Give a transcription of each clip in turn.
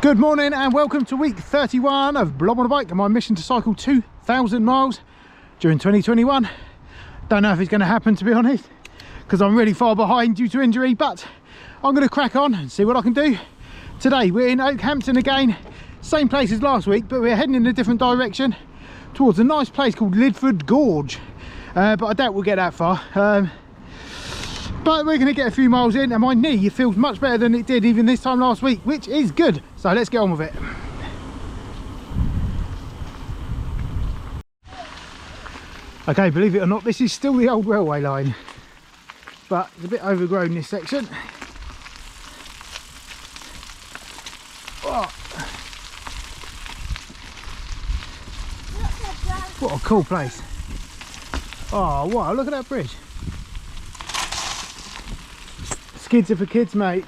Good morning and welcome to week 31 of Blob on a Bike and my mission to cycle 2,000 miles during 2021. Don't know if it's going to happen, to be honest, because I'm really far behind due to injury, but I'm going to crack on and see what I can do. Today we're in Oakhampton again, same place as last week, but we're heading in a different direction towards a nice place called Lidford Gorge, but I doubt we'll get that far. But we're going to get a few miles in and my knee feels much better than it did even this time last week, which is good. So let's get on with it. Okay, believe it or not, this is still the old railway line, but it's a bit overgrown, this section. Oh. What a cool place. Oh wow, look at that bridge. Skids are for kids, mate.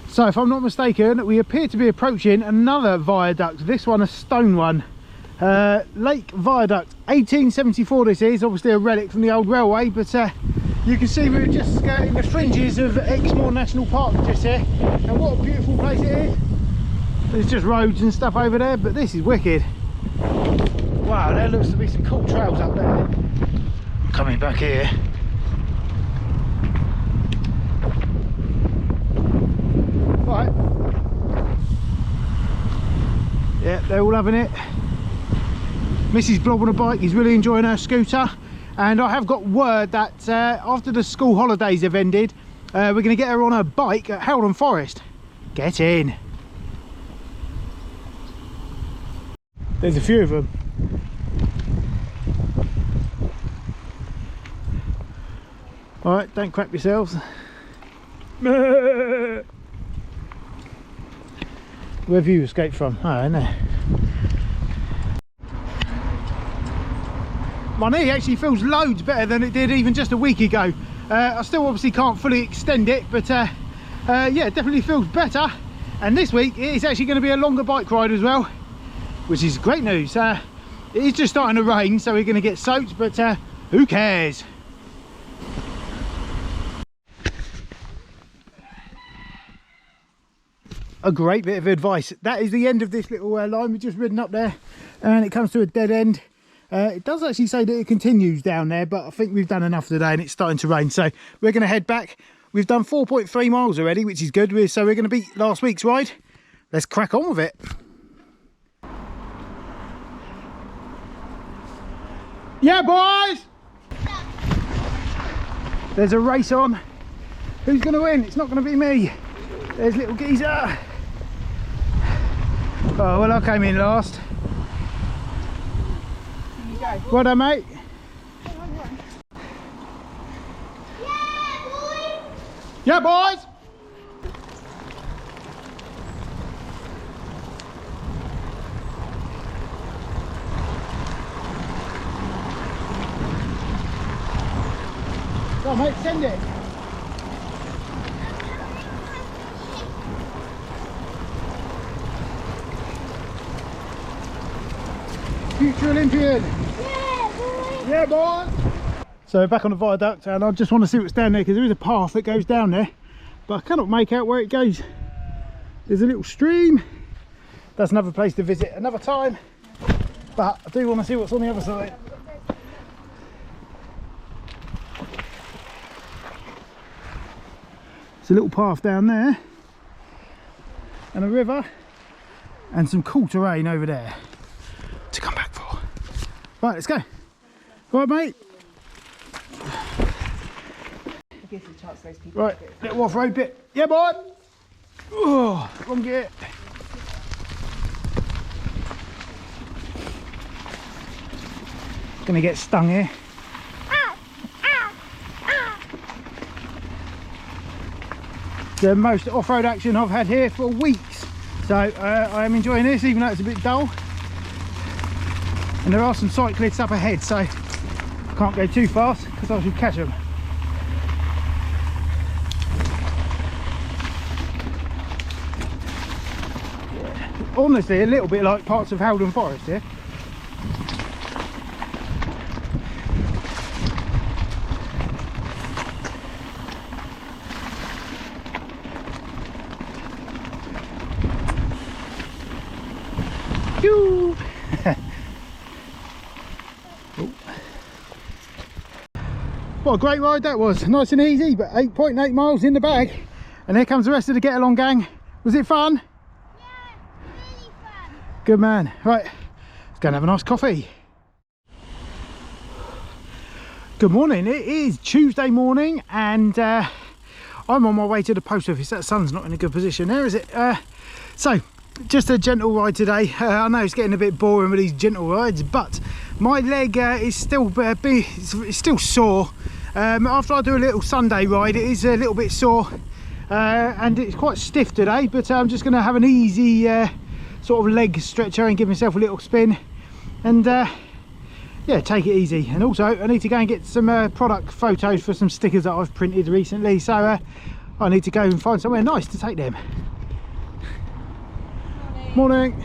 So if I'm not mistaken, we appear to be approaching another viaduct, this one a stone one. Lake Viaduct, 1874 this is, obviously a relic from the old railway, but you can see we're just skirting the fringes of Exmoor National Park just here, and what a beautiful place it is. There's just roads and stuff over there, but this is wicked. Wow, there looks to be some cool trails up there. Coming back here. Right. Yeah, they're all having it. Mrs. Blob on a Bike is really enjoying her scooter, and I have got word that after the school holidays have ended, we're going to get her on her bike at Howden Forest. Get in. There's a few of them. All right, don't crap yourselves. Where have you escaped from? Oh, no. My knee actually feels loads better than it did even just a week ago. I still obviously can't fully extend it, but yeah, it definitely feels better. And this week it is actually going to be a longer bike ride as well, which is great news. It is just starting to rain, so we're going to get soaked, but who cares? A great bit of advice. That is the end of this little line. We've just ridden up there and it comes to a dead end. It does actually say that it continues down there, but I think we've done enough today and it's starting to rain, so we're going to head back. We've done 4.3 miles already, which is good, so we're going to beat last week's ride. Let's crack on with it. Yeah, boys! There's a race on. Who's going to win? It's not going to be me. There's little geezer. Oh, well, I came in last. Well done, mate. Yeah, boys! Go on, mate, send it. Future Olympian. Yeah, boy. Yeah, boy. So we're back on the viaduct and I just want to see what's down there because there is a path that goes down there, but I cannot make out where it goes. There's a little stream. That's another place to visit another time, but I do want to see what's on the other side. It's a little path down there and a river and some cool terrain over there to come back for. Right, let's go. Right, mate. Right, little off-road bit. Yeah, boy. Oh, wrong gear. Gonna get stung here. The most off-road action I've had here for weeks, so I am enjoying this even though it's a bit dull. And there are some cyclists up ahead, so I can't go too fast because I should catch them. Honestly, a little bit like parts of Howden Forest here. What a great ride that was. Nice and easy, but 8.8 miles in the bag. And here comes the rest of the get along gang. Was it fun? Yeah, really fun. Good man. Right, let's go and have a nice coffee. Good morning. It is Tuesday morning and I'm on my way to the post office. That sun's not in a good position there, is it? So just a gentle ride today. I know it's getting a bit boring with these gentle rides, but my leg is still it's still sore. After I do a little Sunday ride, it is a little bit sore and it's quite stiff today, but I'm just going to have an easy sort of leg stretcher and give myself a little spin and yeah, take it easy. And also I need to go and get some product photos for some stickers that I've printed recently, so I need to go and find somewhere nice to take them. Morning.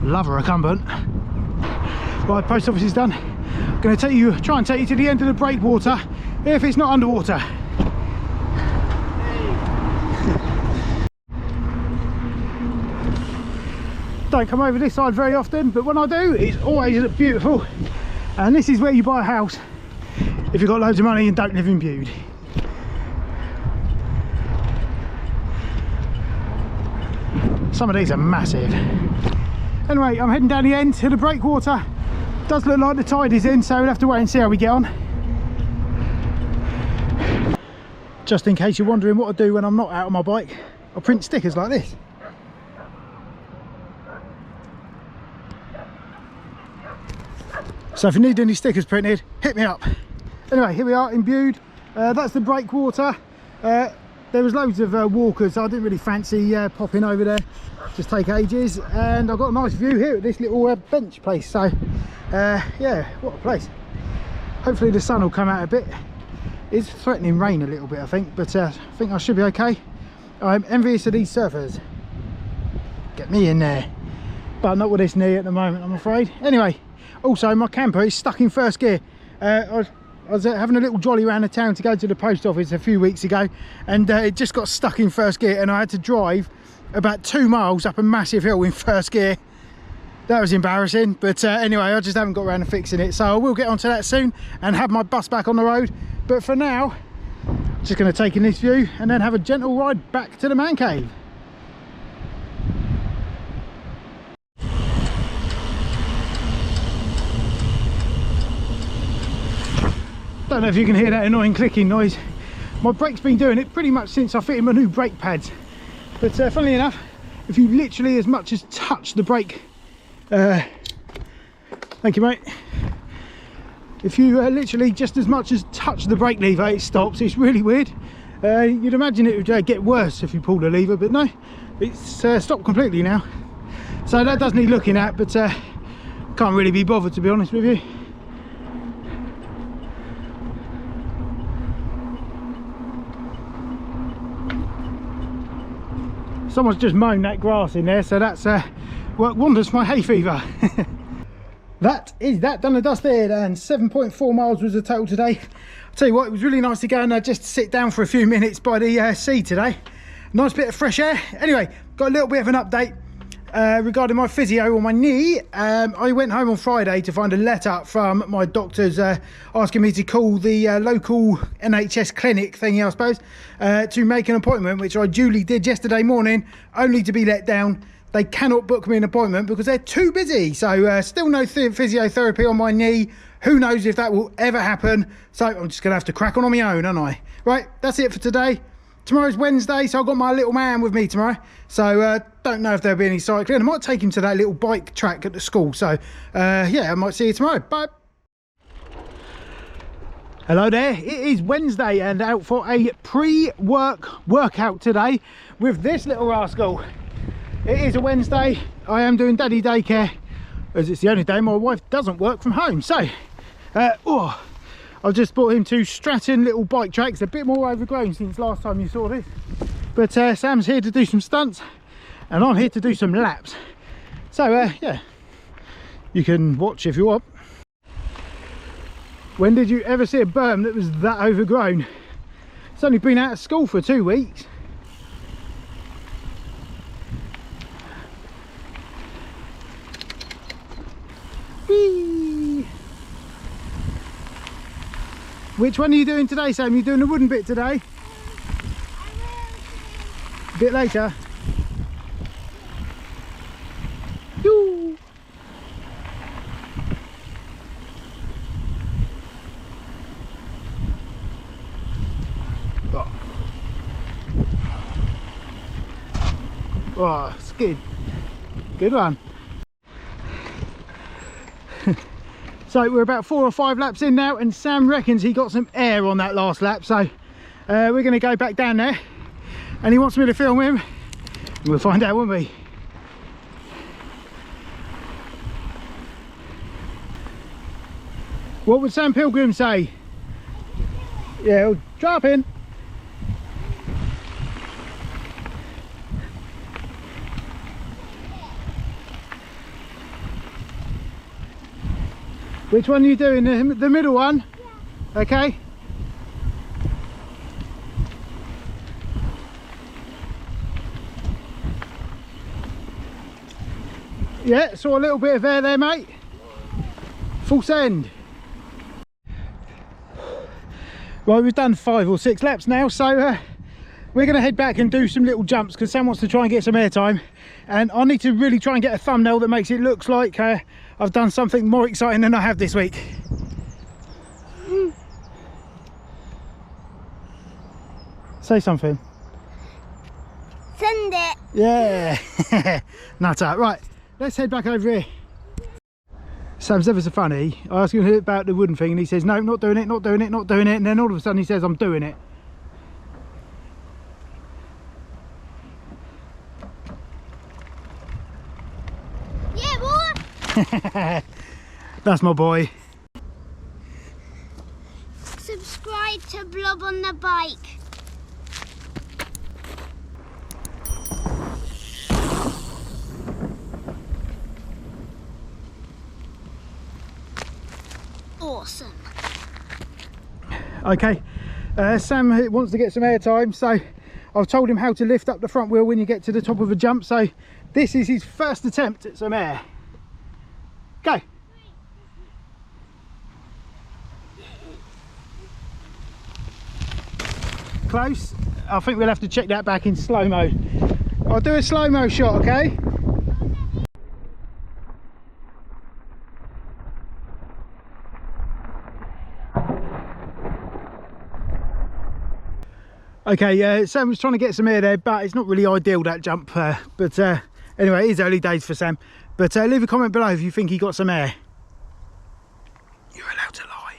Love a recumbent. Right, post office is done. I'm going to try and take you to the end of the breakwater if it's not underwater. Don't come over this side very often, but when I do, it's always beautiful. And this is where you buy a house if you've got loads of money and don't live in Bude. Some of these are massive. Anyway, I'm heading down the end to the breakwater. Does look like the tide is in, so we'll have to wait and see how we get on. Just in case you're wondering what I do when I'm not out on my bike, I print stickers like this. So if you need any stickers printed, hit me up. Anyway, here we are in Bude. That's the breakwater. There was loads of walkers, so I didn't really fancy popping over there. Just take ages, and I've got a nice view here at this little bench place. So yeah, what a place. Hopefully the sun will come out a bit. It's threatening rain a little bit, I think, but I think I should be okay. I'm envious of these surfers. Get me in there, but not with this knee at the moment, I'm afraid. Anyway, also my camper is stuck in first gear. I was having a little jolly around the town to go to the post office a few weeks ago, and it just got stuck in first gear, and I had to drive about 2 miles up a massive hill in first gear. That was embarrassing, but anyway, I just haven't got around to fixing it, so I will get onto that soon and have my bus back on the road. But for now, just going to take in this view and then have a gentle ride back to the man cave. Don't know if you can hear that annoying clicking noise. My brake's been doing it pretty much since I fitted my new brake pads. But funnily enough, if you literally as much as touch the brake, thank you mate. If you literally just as much as touch the brake lever, it stops. It's really weird. You'd imagine it would get worse if you pull the lever, but no, it's stopped completely now. So that does need looking at, but can't really be bothered, to be honest with you. Someone's just mown that grass in there, so that's worked wonders for my hay fever. That is that done and dusted, and 7.4 miles was the total today. I'll tell you what, it was really nice to go and just sit down for a few minutes by the sea today. Nice bit of fresh air. Anyway, got a little bit of an update regarding my physio on my knee. I went home on Friday to find a letter from my doctors asking me to call the local NHS clinic thingy, I suppose, to make an appointment, which I duly did yesterday morning, only to be let down. They cannot book me an appointment because they're too busy. So still no physiotherapy on my knee. Who knows if that will ever happen. So I'm just going to have to crack on my own, aren't I? Right, that's it for today. Tomorrow's Wednesday, so I've got my little man with me tomorrow. So don't know if there'll be any cycling. I might take him to that little bike track at the school. So yeah, I might see you tomorrow. Bye. Hello there, it is Wednesday and out for a workout today with this little rascal. It is a Wednesday. I am doing daddy daycare as it's the only day my wife doesn't work from home. So I've just brought him to Stratton little bike tracks, a bit more overgrown since last time you saw this. But Sam's here to do some stunts and I'm here to do some laps. So yeah, you can watch if you want. When did you ever see a berm that was that overgrown? It's only been out of school for 2 weeks. Whee! Which one are you doing today, Sam? You doing the wooden bit today? A bit later. Yoo. Oh, it's good. Good one. So we're about 4 or 5 laps in now, and Sam reckons he got some air on that last lap, so we're going to go back down there, and he wants me to film him, and we'll find out, won't we? What would Sam Pilgrim say? Yeah, he'll drop in. Which one are you doing? The middle one? Yeah. Okay. Yeah, saw a little bit of air there, mate. Full send. Right, we've done 5 or 6 laps now, so we're going to head back and do some little jumps because Sam wants to try and get some airtime, and I need to really try and get a thumbnail that makes it look like I've done something more exciting than I have this week. Say something. Send it. Yeah. Nutter. Right, let's head back over here. Sam's ever so funny. I asked him about the wooden thing and he says, no, not doing it, not doing it, not doing it. And then all of a sudden he says, I'm doing it. Yeah, boy. That's my boy. Subscribe to Blob on the Bike. Awesome. Okay, Sam wants to get some airtime, so I've told him how to lift up the front wheel when you get to the top of a jump. So this is his first attempt at some air. Go. Close. I think we'll have to check that back in slow-mo. I'll do a slow-mo shot, okay? Okay, Sam was trying to get some air there, but it's not really ideal, that jump. But anyway, it is early days for Sam. But leave a comment below if you think he got some air. You're allowed to lie.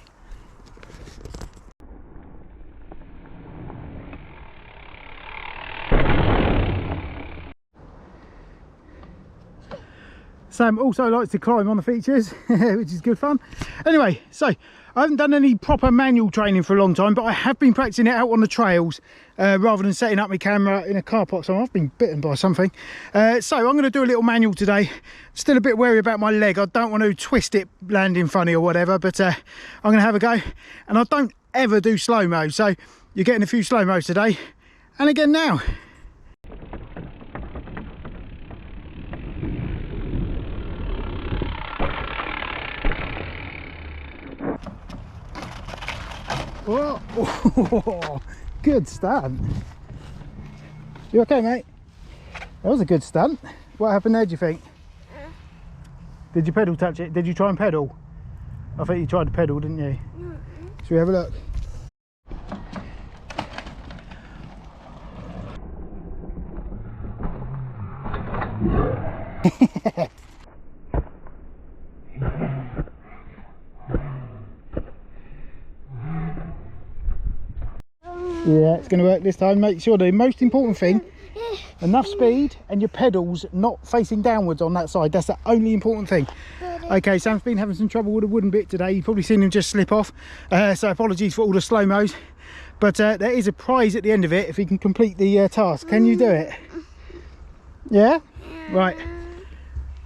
Sam also likes to climb on the features, which is good fun. Anyway, so I haven't done any proper manual training for a long time, but I have been practicing it out on the trails rather than setting up my camera in a car park. So I've been bitten by something. So I'm going to do a little manual today. Still a bit wary about my leg. I don't want to twist it landing funny or whatever, but I'm going to have a go. And I don't ever do slow-mo, so you're getting a few slow-mos today. And again now. Oh, good stunt. You okay, mate? That was a good stunt. What happened there, do you think? Did your pedal touch it? Did you try and pedal? I think you tried to pedal, didn't you? Should we have a look? Yeah, it's going to work this time. Make sure the most important thing, enough speed and your pedals not facing downwards on that side. That's the only important thing. Okay, Sam's been having some trouble with a wooden bit today. You've probably seen him just slip off. So apologies for all the slow-mos. But there is a prize at the end of it if he can complete the task. Can you do it? Yeah? Right.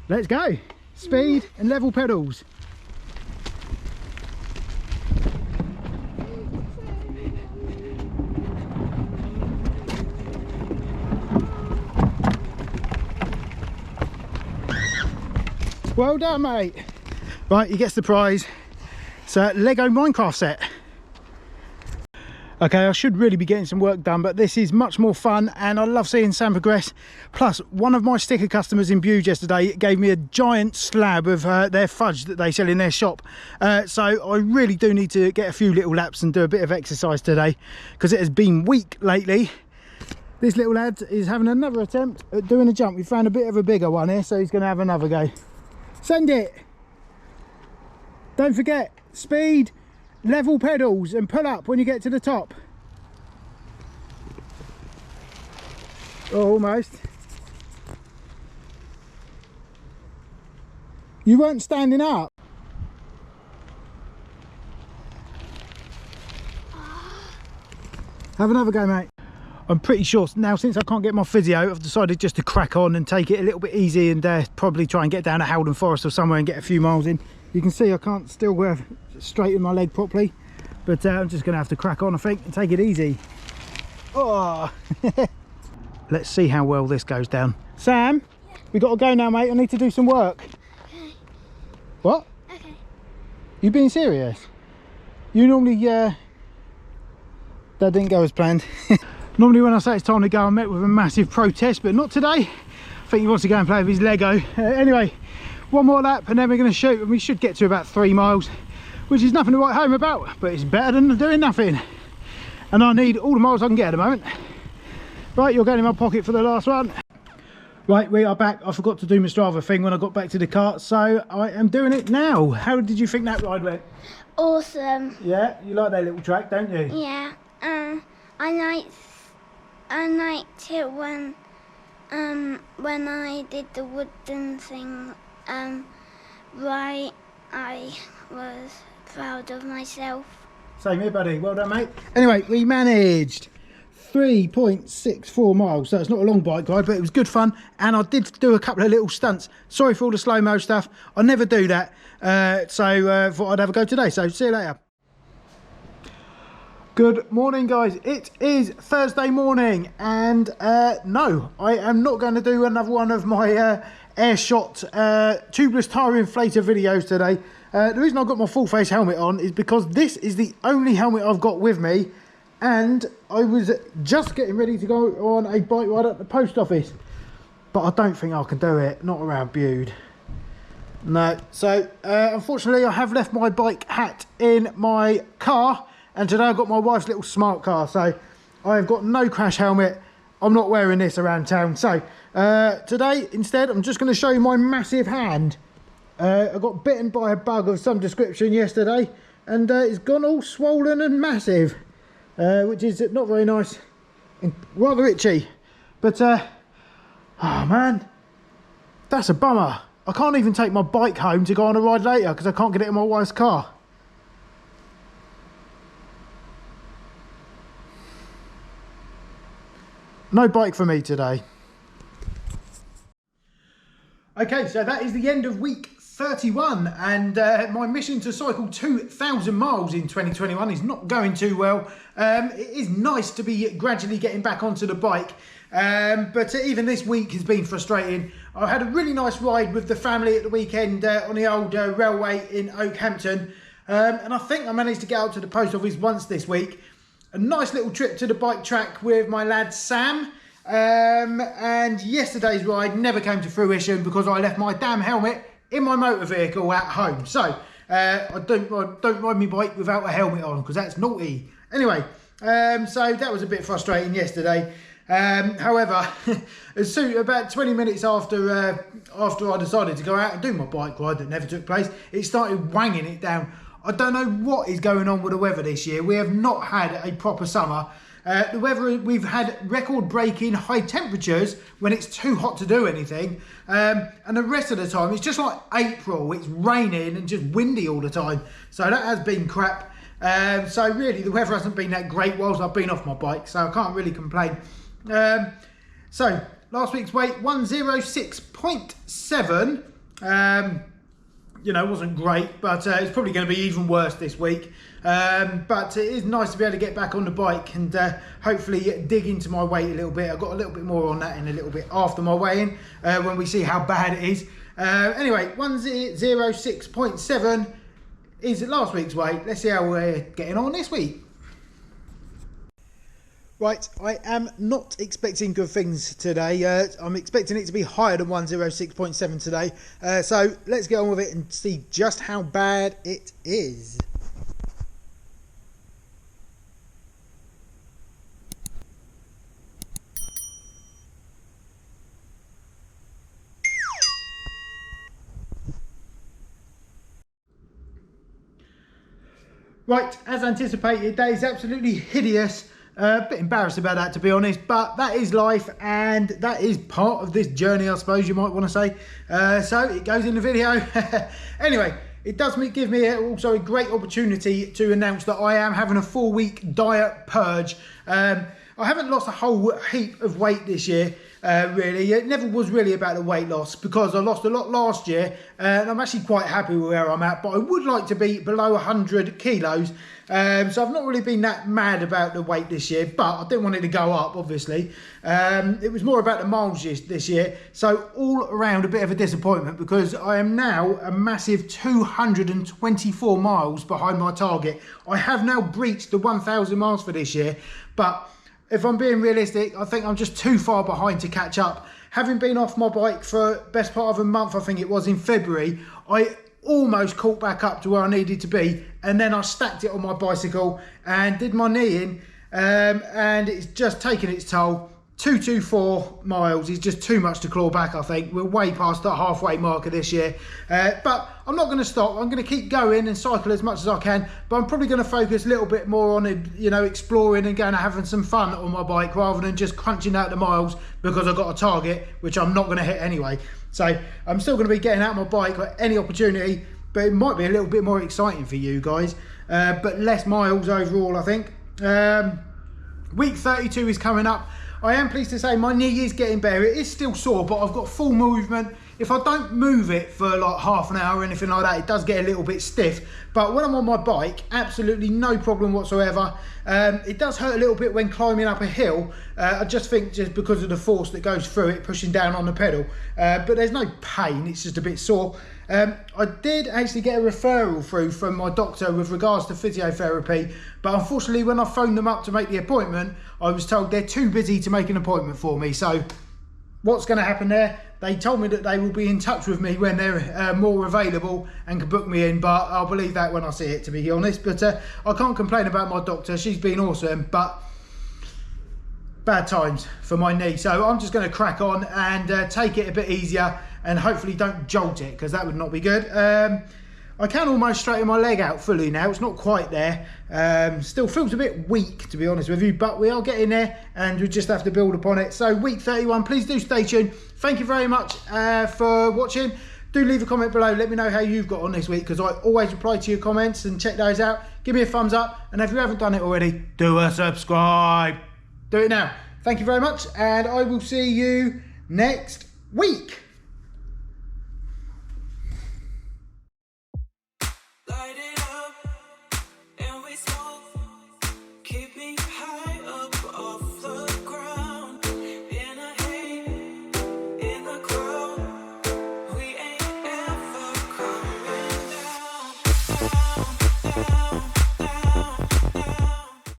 Let's go. Speed and level pedals. Well done, mate. Right, he gets the prize. It's a Lego Minecraft set. Okay, I should really be getting some work done, but this is much more fun and I love seeing Sam progress. Plus, one of my sticker customers in Bude yesterday gave me a giant slab of their fudge that they sell in their shop. So I really do need to get a few little laps and do a bit of exercise today because it has been weak lately. This little lad is having another attempt at doing a jump. We found a bit of a bigger one here, so he's going to have another go. Send it! Don't forget, speed, level pedals and pull up when you get to the top. Oh, almost. You weren't standing up. Have another go, mate. I'm pretty sure now, since I can't get my physio, I've decided just to crack on and take it a little bit easy and probably try and get down to Howden Forest or somewhere and get a few miles in. You can see I can't still straighten my leg properly, but I'm just going to have to crack on, I think, and take it easy. Oh. Let's see how well this goes down. Sam, yeah. We got to go now, mate. I need to do some work. Okay. What? Okay. You being serious? You normally, that didn't go as planned. Normally when I say it's time to go, I'm met with a massive protest, but not today. I think he wants to go and play with his Lego. Anyway, one more lap and then we're going to shoot, and we should get to about 3 miles, which is nothing to write home about, but it's better than doing nothing. And I need all the miles I can get at the moment. Right, you're going in my pocket for the last one. Right, we are back. I forgot to do my Strava thing when I got back to the car, so I am doing it now. How did you think that ride went? Awesome. Yeah, you like that little track, don't you? Yeah. I liked it when I did the wooden thing. Right, I was proud of myself. Same here, buddy. Well done, mate. Anyway, we managed 3.64 miles, so it's not a long bike ride, but it was good fun, and I did do a couple of little stunts. Sorry for all the slow-mo stuff. I never do that, so thought I'd have a go today. So see you later. Good morning, guys. It is Thursday morning, and no, I am not going to do another one of my air-shot tubeless tyre inflator videos today. The reason I've got my full face helmet on is because this is the only helmet I've got with me, and I was just getting ready to go on a bike ride at the post office, but I don't think I can do it, not around Bude. No, so unfortunately I have left my bike hat in my car, and today I've got my wife's little smart car, so I've got no crash helmet. I'm not wearing this around town. So today, instead, I'm just going to show you my massive hand. I got bitten by a bug of some description yesterday, and it's gone all swollen and massive, which is not very nice and rather itchy. But, oh man, that's a bummer. I can't even take my bike home to go on a ride later because I can't get it in my wife's car. No bike for me today. Okay, so that is the end of week 31, and my mission to cycle 2,000 miles in 2021 is not going too well. It is nice to be gradually getting back onto the bike, but even this week has been frustrating. I had a really nice ride with the family at the weekend on the old railway in Oakhampton, and I think I managed to get out to the post office once this week. A nice little trip to the bike track with my lad Sam, and yesterday's ride never came to fruition because I left my damn helmet in my motor vehicle at home. So I don't ride my bike without a helmet on because that's naughty. Anyway, so that was a bit frustrating yesterday. However, as soon about 20 minutes after I decided to go out and do my bike ride that never took place, it started wanging it down. I don't know what is going on with the weather this year. We have not had a proper summer. The weather, we've had record-breaking high temperatures when it's too hot to do anything. And the rest of the time, it's just like April. It's raining and just windy all the time. So that has been crap. So really, the weather hasn't been that great whilst I've been off my bike. So I can't really complain. So last week's weight, 106.7. You know, wasn't great, but it's probably going to be even worse this week. But it is nice to be able to get back on the bike and hopefully dig into my weight a little bit. I've got a little bit more on that in a little bit after my weigh-in when we see how bad it is. Anyway, 106.7 is last week's weight. Let's see how we're getting on this week. Right, I am not expecting good things today. I'm expecting it to be higher than 106.7 today. So let's get on with it and see just how bad it is. Right, as anticipated, that is absolutely hideous. A bit embarrassed about that, to be honest, but that is life and that is part of this journey, I suppose you might want to say. So it goes in the video. Anyway, it does give me also a great opportunity to announce that I am having a 4-week diet purge. I haven't lost a whole heap of weight this year, really. It never was really about the weight loss because I lost a lot last year and I'm actually quite happy with where I'm at, but I would like to be below 100 kilos. So I've not really been that mad about the weight this year, but I didn't want it to go up, obviously. It was more about the miles this year. So all around a bit of a disappointment because I am now a massive 224 miles behind my target. I have now breached the 1,000 miles for this year, but if I'm being realistic, I think I'm just too far behind to catch up. Having been off my bike for best part of a month, I think it was in February, I almost caught back up to where I needed to be, and then I stacked it on my bicycle and did my knee in, and it's just taken its toll. 224 miles is just too much to claw back, I think. We're way past that halfway marker this year. But I'm not going to stop. I'm going to keep going and cycle as much as I can. But I'm probably going to focus a little bit more on, you know, exploring and going and having some fun on my bike rather than just crunching out the miles because I've got a target, which I'm not going to hit anyway. So I'm still going to be getting out my bike at any opportunity, but it might be a little bit more exciting for you guys. But less miles overall, I think. Week 32 is coming up. I am pleased to say my knee is getting better. It is still sore, but I've got full movement. If I don't move it for like half an hour or anything like that, it does get a little bit stiff. But when I'm on my bike, absolutely no problem whatsoever. It does hurt a little bit when climbing up a hill. I just think just because of the force that goes through it, pushing down on the pedal. But there's no pain, it's just a bit sore. I did actually get a referral through from my doctor with regards to physiotherapy, but unfortunately when I phoned them up to make the appointment, I was told they're too busy to make an appointment for me. So what's going to happen there? They told me that they will be in touch with me when they're more available and can book me in, but I'll believe that when I see it, to be honest. But I can't complain about my doctor. She's been awesome, but bad times for my knee. So I'm just going to crack on and take it a bit easier and hopefully don't jolt it, because that would not be good. I can almost straighten my leg out fully now. It's not quite there. Still feels a bit weak, to be honest with you, but we are getting there and we just have to build upon it. So week 31, please do stay tuned. Thank you very much for watching. Do leave a comment below. Let me know how you've got on this week, because I always reply to your comments and check those out. Give me a thumbs up, and if you haven't done it already, do a subscribe. Do it now. Thank you very much, and I will see you next week.